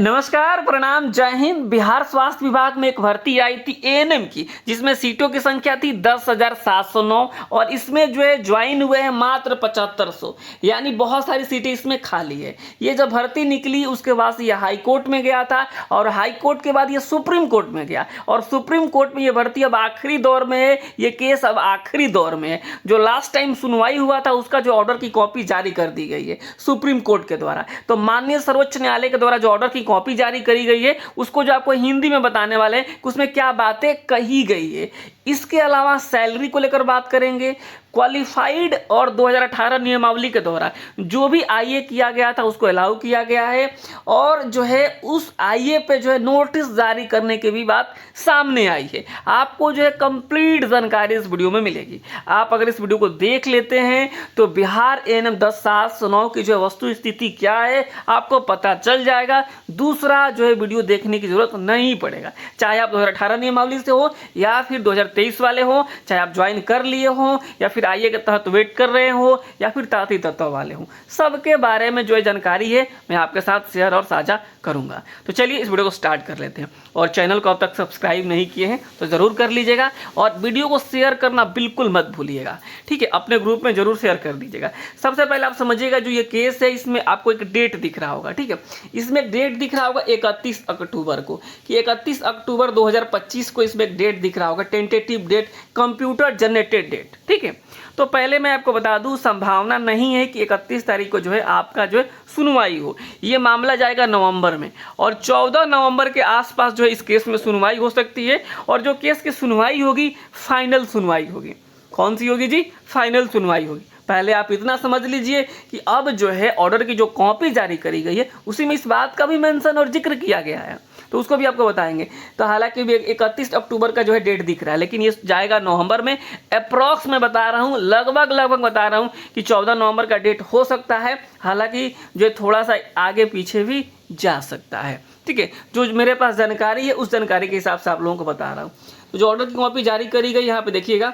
नमस्कार, प्रणाम, जय हिंद। बिहार स्वास्थ्य विभाग में एक भर्ती आई थी एएनएम की, जिसमें सीटों की संख्या थी 10,709 और इसमें जो है ज्वाइन हुए हैं मात्र 7500, यानी बहुत सारी सीटें इसमें खाली है। ये जब भर्ती निकली उसके बाद से ये हाई कोर्ट में गया था और हाई कोर्ट के बाद ये सुप्रीम कोर्ट में गया और सुप्रीम कोर्ट में ये भर्ती अब आखिरी दौर में है। ये केस अब आखिरी दौर में है। जो लास्ट टाइम सुनवाई हुआ था उसका जो ऑर्डर की कॉपी जारी कर दी गई है सुप्रीम कोर्ट के द्वारा। तो माननीय सर्वोच्च न्यायालय के द्वारा जो ऑर्डर की कॉपी जारी करी गई है उसको जो आपको हिंदी में बताने वाले हैं कि उसमें क्या बातें कही गई है। इसके अलावा सैलरी को लेकर बात करेंगे, क्वालिफाइड और 2018 नियमावली के द्वारा जो भी आईए किया गया था उसको अलाउ किया गया है और जो है उस आईए पे जो है नोटिस जारी करने की भी बात सामने आई है। आपको जो है कंप्लीट जानकारी इस वीडियो में मिलेगी। आप अगर इस वीडियो को देख लेते हैं तो बिहार एएनएम 10,709 की जो है वस्तु स्थिति क्या है आपको पता चल जाएगा। दूसरा जो है वीडियो देखने की जरूरत नहीं पड़ेगा, चाहे आप 2018 नियमावली से हो या फिर 2023 वाले हो, चाहे आप ज्वाइन कर लिए हो या फिर आईए के तहत वेट कर रहे हो या फिर ताती तत्व वाले हो, सबके बारे में जो है जानकारी है मैं आपके साथ शेयर और साझा करूंगा। तो चलिए इस वीडियो को स्टार्ट कर लेते हैं। और चैनल को अब तक सब्सक्राइब नहीं किए हैं तो ज़रूर कर लीजिएगा और वीडियो को शेयर करना बिल्कुल मत भूलिएगा, ठीक है। अपने ग्रुप में जरूर शेयर कर दीजिएगा। सबसे पहले आप समझिएगा जो ये केस है इसमें आपको एक डेट दिख रहा होगा, ठीक है। इसमें एक डेट दिख रहा होगा 31 अक्टूबर को, कि 31 अक्टूबर 2025 को इसमें एक डेट दिख रहा होगा, tentative date, computer generated date, ठीक है। तो पहले मैं आपको बता दूं संभावना नहीं है कि 31 तारीख को जो है आपका जो है सुनवाई हो। ये मामला जाएगा नवंबर में और 14 नवंबर के आसपास जो है इस केस में सुनवाई हो सकती है और जो केस की सुनवाई होगी फाइनल सुनवाई होगी। कौन सी होगी जी? फाइनल सुनवाई होगी। पहले आप इतना समझ लीजिए कि अब जो है ऑर्डर की जो कॉपी जारी करी गई है उसी में इस बात का भी मेंशन और जिक्र किया गया है, तो उसको भी आपको बताएंगे। तो हालांकि 31 अक्टूबर का जो है डेट दिख रहा है लेकिन ये जाएगा नवंबर में। अप्रॉक्स मैं बता रहा हूँ, लगभग बता रहा हूँ कि 14 नवंबर का डेट हो सकता है। हालांकि जो है थोड़ा सा आगे पीछे भी जा सकता है, ठीक है। जो मेरे पास जानकारी है उस जानकारी के हिसाब से आप लोगों को बता रहा हूँ। तो जो ऑर्डर की कॉपी जारी करी गई यहाँ पे देखिएगा,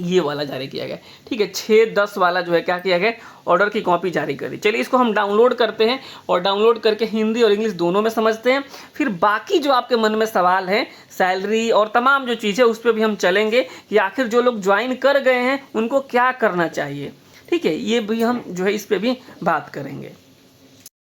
ये वाला जारी किया गया, ठीक है। 6/10 वाला जो है क्या किया गया, ऑर्डर की कॉपी जारी करी। चलिए इसको हम डाउनलोड करते हैं और डाउनलोड करके हिंदी और इंग्लिश दोनों में समझते हैं। फिर बाकी जो आपके मन में सवाल है सैलरी और तमाम जो चीज़ें उस पर भी हम चलेंगे कि आखिर जो लोग ज्वाइन कर गए हैं उनको क्या करना चाहिए, ठीक है। ये भी हम जो है इस पर भी बात करेंगे।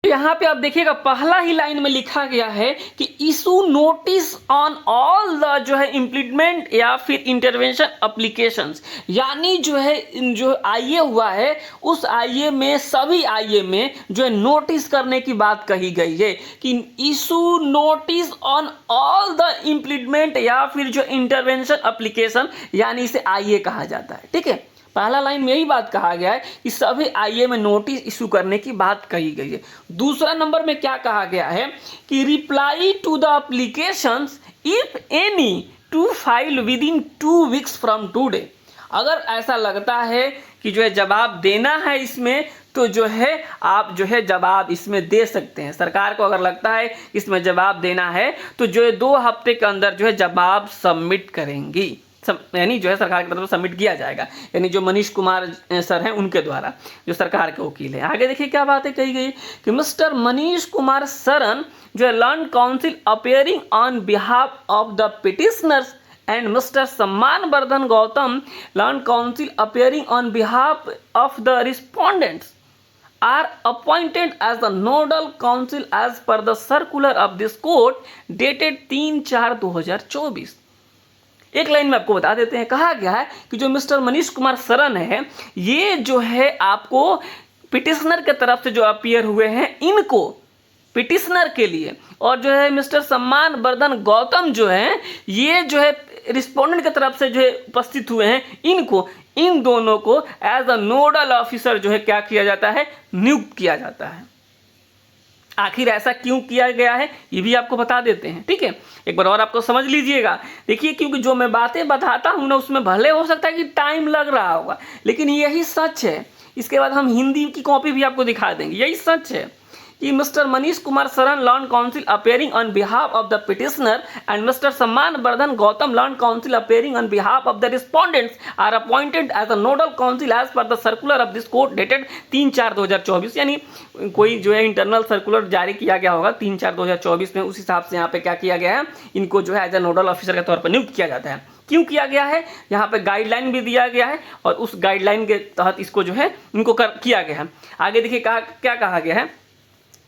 यहाँ पे आप देखिएगा पहला ही लाइन में लिखा गया है कि issue notice on all the जो है इम्प्लीमेंट या फिर इंटरवेंशन एप्लीकेशंस, यानी जो है जो आईए हुआ है उस आईए में सभी आईए में जो है नोटिस करने की बात कही गई है कि issue notice on all the implement या फिर जो इंटरवेंशन एप्लीकेशन, यानी इसे आईए कहा जाता है, ठीक है। पहला लाइन में यही बात कहा गया है कि सभी आईए में नोटिस इशू करने की बात कही गई है। दूसरा नंबर में क्या कहा गया है कि reply to the applications if any to file within 2 weeks from today. अगर ऐसा लगता है कि जो है जवाब देना है इसमें तो जो है आप जो है जवाब इसमें दे सकते हैं। सरकार को अगर लगता है इसमें जवाब देना है तो जो है 2 हफ्ते के अंदर जो है जवाब सबमिट करेंगी, यानी जो है सरकार की तरफ से सबमिट किया जाएगा, यानी जो मनीष कुमार सर हैं उनके द्वारा, जो सरकार के वकील हैं। आगे देखिए क्या बातें कही गई कि मिस्टर मनीष कुमार सरन जो है learned counsel appearing on behalf of the petitioners and mister Samman Vardhan Gautam learned counsel appearing on behalf of the respondents are appointed as the nodal counsel as per the circular of this court dated 3/4/2024। एक line में आपको बता देते हैं, कहा गया है कि जो मिस्टर मनीष कुमार सरन है ये जो है आपको पिटिशनर के तरफ से जो अपीयर हुए हैं इनको पिटिशनर के लिए, और जो है मिस्टर सम्मान वर्धन गौतम जो है ये जो है रिस्पोंडेंट की तरफ से जो है उपस्थित हुए हैं इनको, इन दोनों को एज अ नोडल ऑफिसर जो है क्या किया जाता है, नियुक्त किया जाता है। आखिर ऐसा क्यों किया गया है ये भी आपको बता देते हैं, ठीक है। एक बार और आपको समझ लीजिएगा। देखिए क्योंकि जो मैं बातें बताता हूं ना उसमें भले हो सकता है कि टाइम लग रहा होगा लेकिन यही सच है। इसके बाद हम हिंदी की कॉपी भी आपको दिखा देंगे। यही सच है कि mister Manish Kumar Saran law counsel appearing on behalf of the petitioner and mister Samman Vardhan Gautam law counsel appearing on behalf of the respondents are appointed as a nodal counsel as per the circular of this court dated 3/4/2024। यानी कोई जो है internal circular जारी किया गया होगा 3/4/2024 में, उस हिसाब से यहाँ पे क्या किया गया है, इनको जो है एज ए नोडल ऑफिसर के तौर पर नियुक्त किया जाता है। क्यों किया गया है, यहाँ पे गाइडलाइन भी दिया गया है और उस गाइडलाइन के तहत इसको जो है इनको किया गया है। आगे देखिए क्या कहा गया है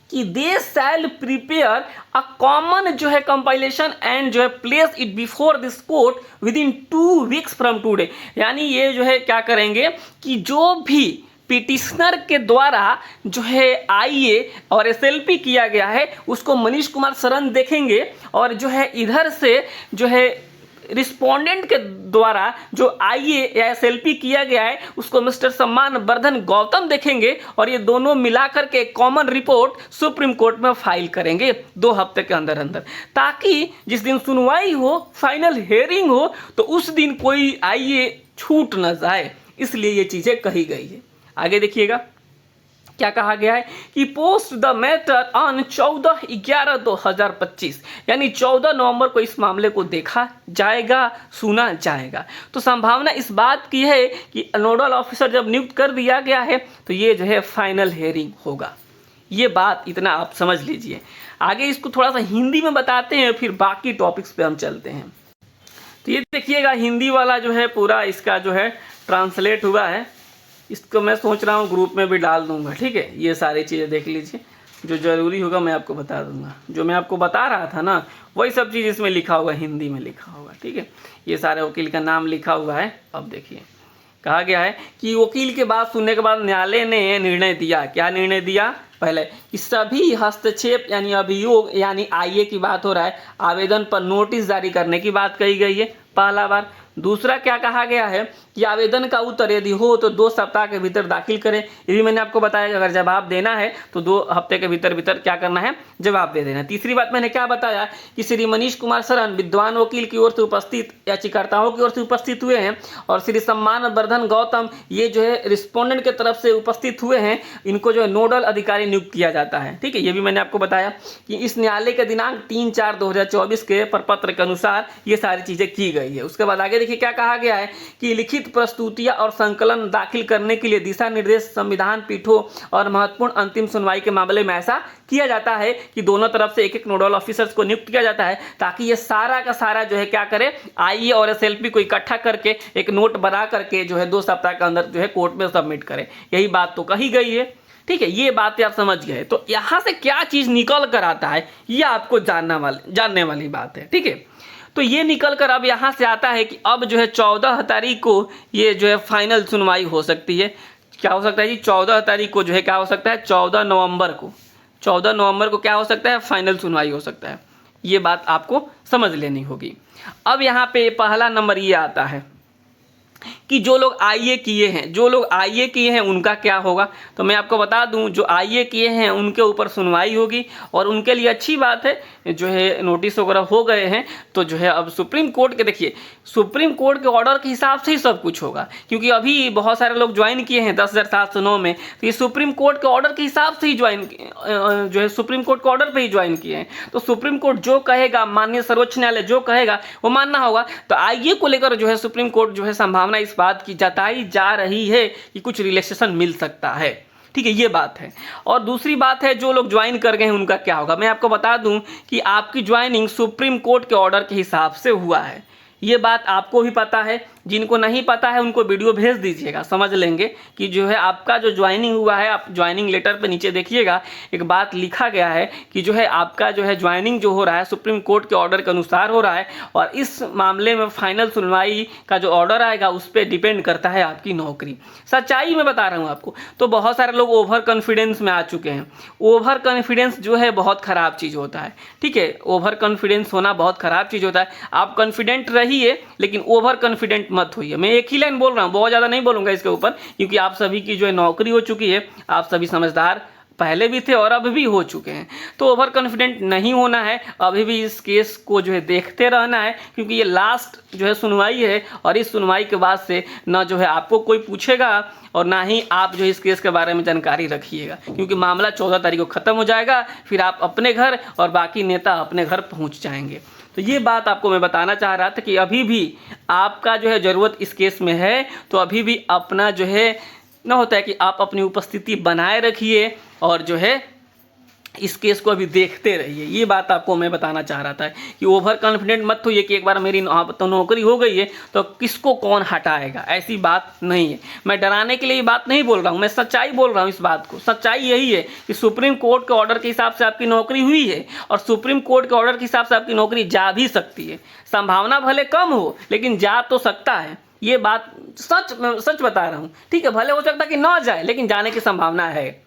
कि दे शैल प्रिपेयर अ कॉमन जो है कंपाइलेशन एंड जो है place it before this court with in 2 weeks from today. यानी ये जो है क्या करेंगे कि जो भी पिटिशनर के द्वारा जो है आईए और एसएलपी किया गया है उसको मनीष कुमार सरन देखेंगे और जो है इधर से जो है रिस्पोंडेंट के द्वारा जो आईए या एसएलपी किया गया है उसको मिस्टर सम्मान वर्धन गौतम देखेंगे और ये दोनों मिलाकर के कॉमन रिपोर्ट सुप्रीम कोर्ट में फाइल करेंगे 2 हफ्ते के अंदर अंदर, ताकि जिस दिन सुनवाई हो, फाइनल हियरिंग हो, तो उस दिन कोई आईए छूट न जाए, इसलिए ये चीज़ें कही गई है। आगे देखिएगा क्या कहा गया है कि पोस्ट द मैटर ऑन 14/11/2025, यानी 14 नवंबर को इस मामले को देखा जाएगा, सुना जाएगा। तो संभावना इस बात की है कि नोडल ऑफिसर जब नियुक्त कर दिया गया है तो ये जो है फाइनल हियरिंग होगा। ये बात इतना आप समझ लीजिए। आगे इसको थोड़ा सा हिंदी में बताते हैं, फिर बाकी टॉपिक्स पे हम चलते हैं। तो ये देखिएगा हिंदी वाला जो है पूरा इसका जो है ट्रांसलेट हुआ है, इसको मैं सोच रहा हूँ ग्रुप में भी डाल दूंगा, ठीक है। ये सारी चीज़ें देख लीजिए, जो ज़रूरी होगा मैं आपको बता दूंगा। जो मैं आपको बता रहा था ना वही सब चीज़ इसमें लिखा होगा, हिंदी में लिखा होगा, ठीक है। ये सारे वकील का नाम लिखा हुआ है। अब देखिए कहा गया है कि वकील के बात सुनने के बाद न्यायालय ने निर्णय दिया। क्या निर्णय दिया, पहले कि सभी हस्तक्षेप यानी अभियोग यानी आईए की बात हो रहा है, आवेदन पर नोटिस जारी करने की बात कही गई है पहला बार। दूसरा क्या कहा गया है कि आवेदन का उत्तर यदि हो तो 2 सप्ताह के भीतर दाखिल करें। ये भी मैंने आपको बताया कि अगर जवाब देना है तो 2 हफ्ते के भीतर क्या करना है, जवाब दे देना। तीसरी बात मैंने क्या बताया कि श्री मनीष कुमार सरन विद्वान वकील की ओर से उपस्थित याचिकाकर्ताओं की ओर से उपस्थित हुए हैं और श्री सम्मान वर्धन गौतम ये जो है रिस्पोंडेंट के तरफ से उपस्थित हुए हैं, इनको जो है नोडल अधिकारी नियुक्त किया जाता है, ठीक है। ये भी मैंने आपको बताया कि इस न्यायालय के दिनांक 3/4/2024 के प्रपत्र के अनुसार ये सारी चीज़ें की गई है। उसके बाद आगे देखिए क्या कहा गया है कि लिखित प्रस्तुतियां और संकलन दाखिल करने के लिए दिशा निर्देश संविधान पीठों और महत्वपूर्ण अंतिम सुनवाई के मामले में ऐसा किया जाता है कि दोनों तरफ से एक नोडल ऑफिसर्स को नियुक्त किया जाता है, ताकि ये सारा का सारा जो है क्या करे, आईए और एसएलपी को इकट्ठा करके एक नोट बना करके जो है 2 सप्ताह के अंदर जो है कोर्ट में सबमिट करे। यही बात तो कही गई है, ठीक है। ये बातें आप समझ गए। तो यहाँ से क्या चीज़ निकल कर आता है ये आपको जानने वाली बात है, ठीक है। तो ये निकल कर अब यहाँ से आता है कि अब जो है 14 तारीख को ये जो है फाइनल सुनवाई हो सकती है। क्या हो सकता है जी, 14 तारीख को जो है क्या हो सकता है, 14 नवंबर को क्या हो सकता है, फाइनल सुनवाई हो सकता है। ये बात आपको समझ लेनी होगी। अब यहाँ पे पहला नंबर ये आता है कि जो लोग आईए किए हैं उनका क्या होगा। तो मैं आपको बता दूं जो आईए किए हैं उनके ऊपर सुनवाई होगी और उनके लिए अच्छी बात है, जो है नोटिस वगैरह हो गए हैं तो जो है अब सुप्रीम कोर्ट के देखिए सुप्रीम कोर्ट के ऑर्डर के हिसाब से ही सब कुछ होगा, क्योंकि अभी बहुत सारे लोग ज्वाइन किए हैं 10,709 में, तो ये सुप्रीम कोर्ट के ऑर्डर के हिसाब से ही जो है सुप्रीम कोर्ट के ऑर्डर पर ही ज्वाइन किए हैं। तो सुप्रीम कोर्ट जो कहेगा, माननीय सर्वोच्च न्यायालय जो कहेगा वो मानना होगा। तो आईए को लेकर जो है सुप्रीम कोर्ट जो है संभावना इस बात की जताई जा रही है कि कुछ रिलैक्सेशन मिल सकता है, ठीक है। ये बात है। और दूसरी बात है जो लोग ज्वाइन कर गए हैं उनका क्या होगा। मैं आपको बता दूं कि आपकी ज्वाइनिंग सुप्रीम कोर्ट के ऑर्डर के हिसाब से हुआ है। ये बात आपको भी पता है, जिनको नहीं पता है उनको वीडियो भेज दीजिएगा, समझ लेंगे कि जो है आपका जो ज्वाइनिंग हुआ है। आप ज्वाइनिंग लेटर पे नीचे देखिएगा एक बात लिखा गया है कि जो है आपका जो है ज्वाइनिंग जो हो रहा है सुप्रीम कोर्ट के ऑर्डर के अनुसार हो रहा है और इस मामले में फाइनल सुनवाई का जो ऑर्डर आएगा उस पर डिपेंड करता है आपकी नौकरी। सच्चाई में बता रहा हूँ आपको। तो बहुत सारे लोग ओवर कॉन्फिडेंस में आ चुके हैं। ओवर कॉन्फिडेंस जो है बहुत ख़राब चीज़ होता है, ठीक है। ओवर कॉन्फिडेंस होना बहुत ख़राब चीज़ होता है। आप कॉन्फिडेंट रहिए लेकिन ओवर कॉन्फिडेंट मत होइए। मैं एक ही लाइन बोल रहा हूँ, बहुत ज़्यादा नहीं बोलूँगा इसके ऊपर, क्योंकि आप सभी की जो है नौकरी हो चुकी है, आप सभी समझदार पहले भी थे और अब भी हो चुके हैं। तो ओवर कॉन्फिडेंट नहीं होना है, अभी भी इस केस को जो है देखते रहना है, क्योंकि ये लास्ट जो है सुनवाई है और इस सुनवाई के बाद से ना जो है आपको कोई पूछेगा और ना ही आप जो है इस केस के बारे में जानकारी रखिएगा, क्योंकि मामला 14 तारीख को ख़त्म हो जाएगा, फिर आप अपने घर और बाकी नेता अपने घर पहुँच जाएंगे। तो ये बात आपको मैं बताना चाह रहा था कि अभी भी आपका जो है ज़रूरत इस केस में है, तो अभी भी अपना जो है ना होता है कि आप अपनी उपस्थिति बनाए रखिए और जो है इस केस को अभी देखते रहिए। ये बात आपको मैं बताना चाह रहा था कि ओवर कॉन्फिडेंट मत होइए कि एक बार मेरी तो नौकरी हो गई है तो किसको कौन हटाएगा, ऐसी बात नहीं है। मैं डराने के लिए ये बात नहीं बोल रहा हूँ, मैं सच्चाई बोल रहा हूँ। इस बात को सच्चाई यही है कि सुप्रीम कोर्ट के ऑर्डर के हिसाब से आपकी नौकरी हुई है और सुप्रीम कोर्ट के ऑर्डर के हिसाब से आपकी नौकरी जा भी सकती है। संभावना भले कम हो लेकिन जा तो सकता है, ये बात सच बता रहा हूँ। ठीक है, भले हो सकता है कि ना जाए लेकिन जाने की संभावना है।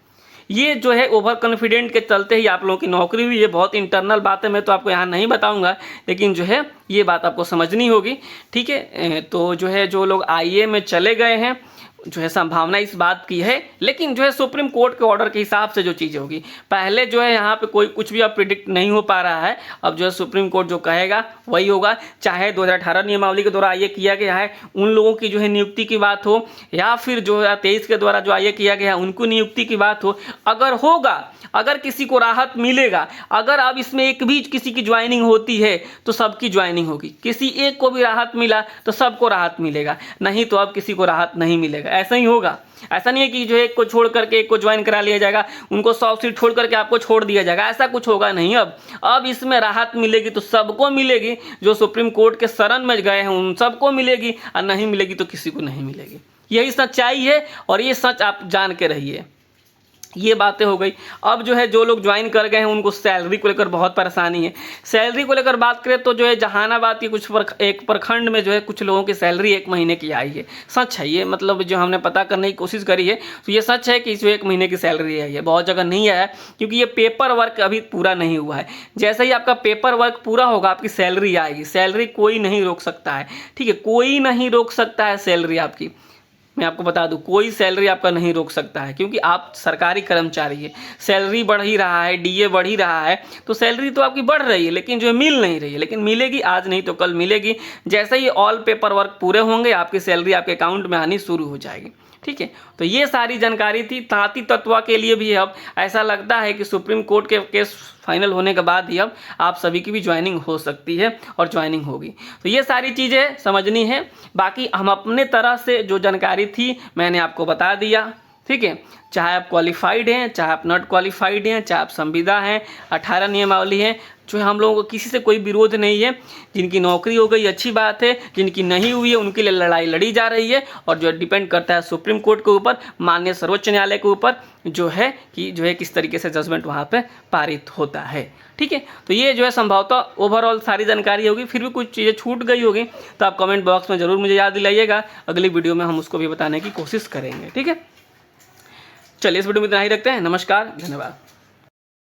ये जो है ओवर कॉन्फिडेंट के चलते ही आप लोगों की नौकरी हुई है। बहुत इंटरनल बात है, मैं तो आपको यहाँ नहीं बताऊंगा, लेकिन जो है ये बात आपको समझनी होगी। ठीक है, तो जो है जो लोग आईए में चले गए हैं जो है संभावना इस बात की है, लेकिन जो है सुप्रीम कोर्ट के ऑर्डर के हिसाब से जो चीज़ें होगी, पहले जो है यहाँ पे कोई कुछ भी अब प्रिडिक्ट नहीं हो पा रहा है। अब जो है सुप्रीम कोर्ट जो कहेगा वही होगा, चाहे 2018 नियमावली के द्वारा आईए किया गया है उन लोगों की जो है नियुक्ति की बात हो, या फिर जो है 23 के द्वारा जो आईए किया गया है उनको नियुक्ति की बात हो। अगर होगा, अगर किसी को राहत मिलेगा, अगर अब इसमें एक भी किसी की ज्वाइनिंग होती है तो सबकी ज्वाइनिंग होगी। किसी एक को भी राहत मिला तो सबको राहत मिलेगा, नहीं तो अब किसी को राहत नहीं मिलेगा। ऐसा ही होगा। ऐसा नहीं है कि जो एक को छोड़ करके एक को ज्वाइन करा लिया जाएगा, उनको 100 सीट छोड़ करके आपको छोड़ दिया जाएगा, ऐसा कुछ होगा नहीं। अब इसमें राहत मिलेगी तो सबको मिलेगी, जो सुप्रीम कोर्ट के शरण में गए हैं उन सबको मिलेगी, और नहीं मिलेगी तो किसी को नहीं मिलेगी। यही सच्चाई है और ये सच आप जान के रहिए। ये बातें हो गई। अब जो है जो लोग ज्वाइन कर गए हैं उनको सैलरी को लेकर बहुत परेशानी है। सैलरी को लेकर बात करें तो जो है जहानाबाद की एक प्रखंड में जो है कुछ लोगों की सैलरी 1 महीने की आई है। सच है ये, मतलब जो हमने पता करने की कोशिश करी है तो ये सच है कि जो 1 महीने की सैलरी आई है। बहुत जगह नहीं आया क्योंकि ये पेपर वर्क अभी पूरा नहीं हुआ है। जैसे ही आपका पेपर वर्क पूरा होगा आपकी सैलरी आएगी। सैलरी कोई नहीं रोक सकता है, ठीक है, कोई नहीं रोक सकता है सैलरी आपकी। मैं आपको बता दूं, कोई सैलरी आपका नहीं रोक सकता है, क्योंकि आप सरकारी कर्मचारी है। सैलरी बढ़ ही रहा है, डीए बढ़ ही रहा है, तो सैलरी तो आपकी बढ़ रही है लेकिन जो है मिल नहीं रही है। लेकिन मिलेगी, आज नहीं तो कल मिलेगी। जैसे ही ऑल पेपर वर्क पूरे होंगे आपकी सैलरी आपके अकाउंट में आनी शुरू हो जाएगी। ठीक है, तो ये सारी जानकारी थी। तांती तत्वा के लिए भी अब ऐसा लगता है कि सुप्रीम कोर्ट के केस फाइनल होने के बाद ही अब आप सभी की भी ज्वाइनिंग हो सकती है और ज्वाइनिंग होगी। तो ये सारी चीज़ें समझनी है। बाकी हम अपने तरह से जो जानकारी थी मैंने आपको बता दिया। ठीक है, चाहे आप क्वालिफाइड हैं, चाहे आप नॉट क्वालिफाइड हैं, चाहे आप संविदा हैं, 18 नियमावली हैं, जो है हम लोगों को किसी से कोई विरोध नहीं है। जिनकी नौकरी हो गई अच्छी बात है, जिनकी नहीं हुई है उनके लिए लड़ाई लड़ी जा रही है, और जो डिपेंड करता है सुप्रीम कोर्ट के ऊपर, माननीय सर्वोच्च न्यायालय के ऊपर, जो है कि जो है किस तरीके से जजमेंट वहाँ पे पारित होता है। ठीक है, तो ये जो है संभवतः ओवरऑल सारी जानकारी होगी। फिर भी कुछ चीज़ें छूट गई होगी तो आप कमेंट बॉक्स में ज़रूर मुझे याद दिलाइएगा। अगली वीडियो में हम उसको भी बताने की कोशिश करेंगे। ठीक है, चलिए इस वीडियो में इतना ही रखते हैं। नमस्कार, धन्यवाद।